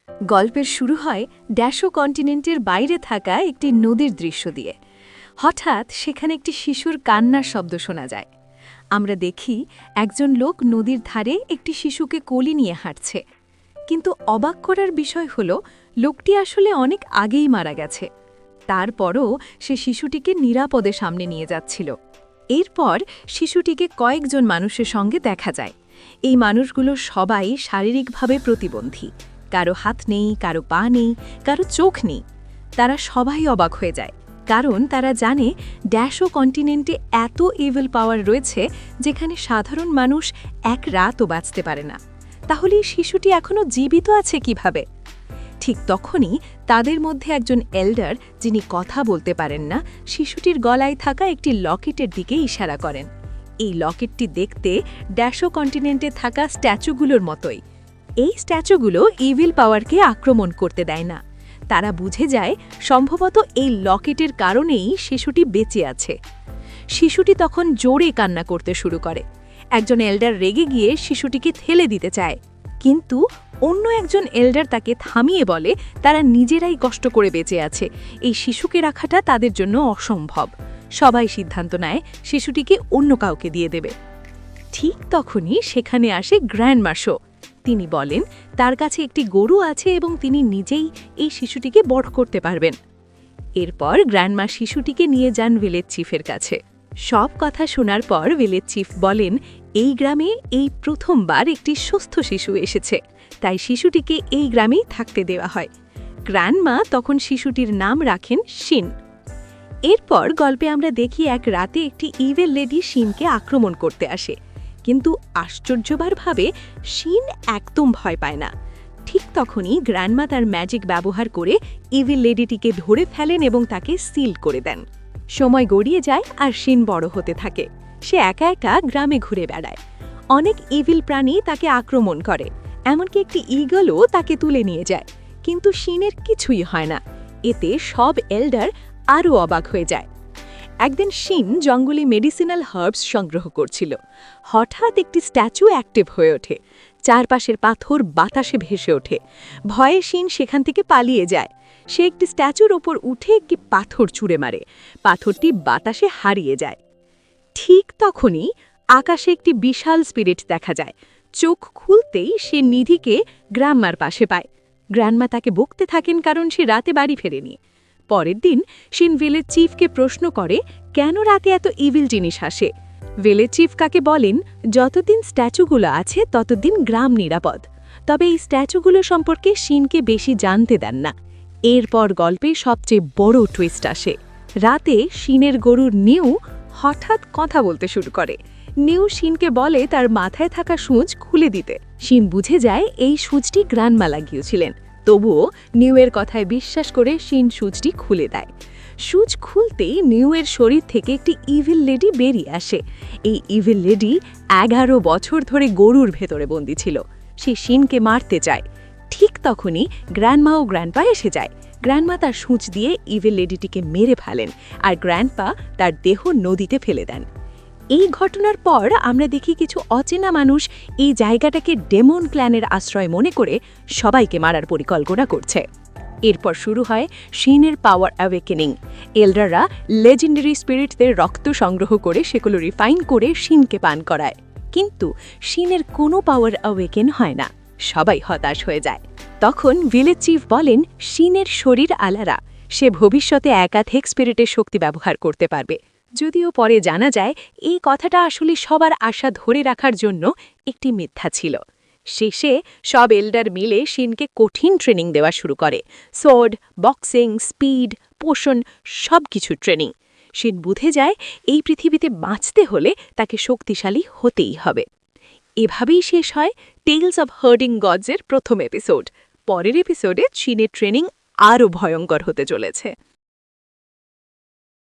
গল্পের শুরু হয় ড্যাশো কন্টিনেন্টের বাইরে থাকা একটি নদীর দৃশ্য দিয়ে। হঠাৎ সেখানে একটি শিশুর কান্নার শব্দ শোনা যায়। আমরা দেখি একজন লোক নদীর ধারে একটি শিশুকে কোলে নিয়ে হাঁটছে, কিন্তু অবাক করার বিষয় হল লোকটি আসলে অনেক আগেই মারা গেছে। তারপরও সে শিশুটিকে নিরাপদে সামনে নিয়ে যাচ্ছিল। এরপর শিশুটিকে কয়েকজন মানুষের সঙ্গে দেখা যায়। এই মানুষগুলো সবাই শারীরিকভাবে প্রতিবন্ধী, কারো হাত নেই, কারো পা নেই, কারো চোখ নেই। তারা সবাই অবাক হয়ে যায়, কারণ তারা জানে ড্যাশো কন্টিনেন্টে এত ইভিল পাওয়ার রয়েছে যেখানে সাধারণ মানুষ এক রাতও বাঁচতে পারে না। তাহলে এই শিশুটি এখনও জীবিত আছে কিভাবে? ঠিক তখনই তাদের মধ্যে একজন এল্ডার, যিনি কথা বলতে পারেন না, শিশুটির গলায় থাকা একটি লকেটের দিকে ইশারা করেন। এই লকেটটি দেখতে ড্যাশো কন্টিনেন্টে থাকা স্ট্যাচুগুলোর মতোই। এই স্ট্যাচুগুলো ইভিল পাওয়ারকে আক্রমণ করতে দেয় না। তারা বুঝে যায় সম্ভবত এই লকেটের কারণেই শিশুটি বেঁচে আছে। শিশুটি তখন জোরে কান্না করতে শুরু করে। একজন এল্ডার রেগে গিয়ে শিশুটিকে ঠেলে দিতে চায়, কিন্তু অন্য একজন এল্ডার তাকে থামিয়ে বলে তারা নিজেরাই কষ্ট করে বেঁচে আছে, এই শিশুকে রাখাটা তাদের জন্য অসম্ভব। সবাই সিদ্ধান্ত নেয় শিশুটিকে অন্য কাউকে দিয়ে দেবে। ঠিক তখনই সেখানে আসে গ্র্যান্ডমা। তিনি বলেন তার কাছে একটি গরু আছে এবং তিনি নিজেই এই শিশুটিকে বড় করতে পারবেন। এরপর গ্র্যান্ডমা শিশুটিকে নিয়ে যান ভিলেজ চিফের কাছে। সব কথা শোনার পর ভিলেজ চিফ বলেন এই গ্রামে এই প্রথমবার একটি সুস্থ শিশু এসেছে, তাই শিশুটিকে এই গ্রামেই থাকতে দেওয়া হয়। গ্র্যান্ডমা তখন শিশুটির নাম রাখেন শিন। এরপর গল্পে আমরা দেখি এক রাতে একটি ইভিল লেডি শিনকে আক্রমণ করতে আসে, কিন্তু আশ্চর্যবারভাবে শিন একদম ভয় পায় না। ঠিক তখনই গ্র্যান্ডমা তার ম্যাজিক ব্যবহার করে ইভিল লেডিটিকে ধরে ফেলেন এবং তাকে সিল করে দেন। সময় গড়িয়ে যায় আর শিন বড় হতে থাকে। সে একা একা গ্রামে ঘুরে বেড়ায়। অনেক ইভিল প্রাণী তাকে আক্রমণ করে, এমনকি একটি ঈগলও তাকে তুলে নিয়ে যায়, কিন্তু শিনের কিছুই হয় না। এতে সব এল্ডার আরও অবাক হয়ে যায়। একদিন শিন জঙ্গলে মেডিসিনাল হার্বস সংগ্রহ করছিল। হঠাৎ একটি স্ট্যাচু অ্যাক্টিভ হয়ে ওঠে। চারপাশের পাথর বাতাসে ভেসে ওঠে। ভয়ে শিন সেখান থেকে পালিয়ে যায়। সে একটি স্ট্যাচুর ওপর উঠে একটি পাথর ছুঁড়ে মারে। পাথরটি বাতাসে হারিয়ে যায়। ঠিক তখনই আকাশে একটি বিশাল স্পিরিট দেখা যায়। চোখ খুলতেই সে নিধিকে গ্র্যান্ডমার পাশে পায়। গ্র্যান্ডমা তাকে বকতে থাকেন কারণ সে রাতে বাড়ি ফেরেনি। পরের দিন শিন ভিলেজ চিফকে প্রশ্ন করে কেন রাতে এত ইভিল জিনিস আসে। ভিলেজ চিফ কাকে বলেন যতদিন স্ট্যাচুগুলো আছে ততদিন গ্রাম নিরাপদ। তবে এই স্ট্যাচুগুলো সম্পর্কে শিনকে বেশি জানতে দেন না। এরপর গল্পে সবচেয়ে বড় টুইস্ট আসে। রাতে শিনের গরুর নিউ হঠাৎ কথা বলতে শুরু করে। নিউ শিনকে বলে তার মাথায় থাকা সূঁচ খুলে দিতে। শিন বুঝে যায় এই সূঁচটি গ্র্যান্ডমা লাগিয়েছিলেন। তবুও নিউয়ের কথায় বিশ্বাস করে শিন সূঁচটি খুলে দেয়। সূঁচ খুলতেই নিউয়ের শরীর থেকে একটি ইভিল লেডি বেরিয়ে আসে। এই ইভিল লেডি 11 বছর ধরে গরুর ভেতরে বন্দী ছিল। সে শিনকে মারতে চায়। ঠিক তখনই গ্র্যান্ডমা ও গ্র্যান্ডপা এসে যায়। গ্র্যান্ডমা তার সূঁচ দিয়ে ইভিল লেডিটিকে মেরে ফেলেন, আর গ্র্যান্ডপা তার দেহ নদীতে ফেলে দেন। এই ঘটনার পর আমরা দেখি কিছু অচেনা মানুষ এই জায়গাটাকে ডেমন ক্ল্যানের আশ্রয় মনে করে সবাইকে মারার পরিকল্পনা করছে। এরপর শুরু হয় শিনের পাওয়ার অ্যাওয়েকেনিং। এল্ডাররা লেজেন্ডারি স্পিরিটদের রক্ত সংগ্রহ করে সেগুলো রিফাইন করে শিনকে পান করায়, কিন্তু শিনের কোনো পাওয়ার অ্যাওয়েকেন হয় না। সবাই হতাশ হয়ে যায়। তখন ভিলেজ চিফ বলেন শিনের শরীর আলাদা, সে ভবিষ্যতে একাধিক স্পিরিটের শক্তি ব্যবহার করতে পারবে। যদিও পরে জানা যায় এই কথাটা আসলে সবার আশা ধরে রাখার জন্য একটি মিথ্যা ছিল। শেষে সব এল্ডার মিলে শিনকে কঠিন ট্রেনিং দেওয়া শুরু করে। সোর্ড, বক্সিং, স্পিড, পোষণ, সবকিছু ট্রেনিং। শিন বুঝে যায় এই পৃথিবীতে বাঁচতে হলে তাকে শক্তিশালী হতেই হবে। এভাবেই শেষ হয় টেলস অব হার্ডিং গডসের প্রথম এপিসোড। পরের এপিসোডে শিনের ট্রেনিং আরও ভয়ঙ্কর হতে চলেছে।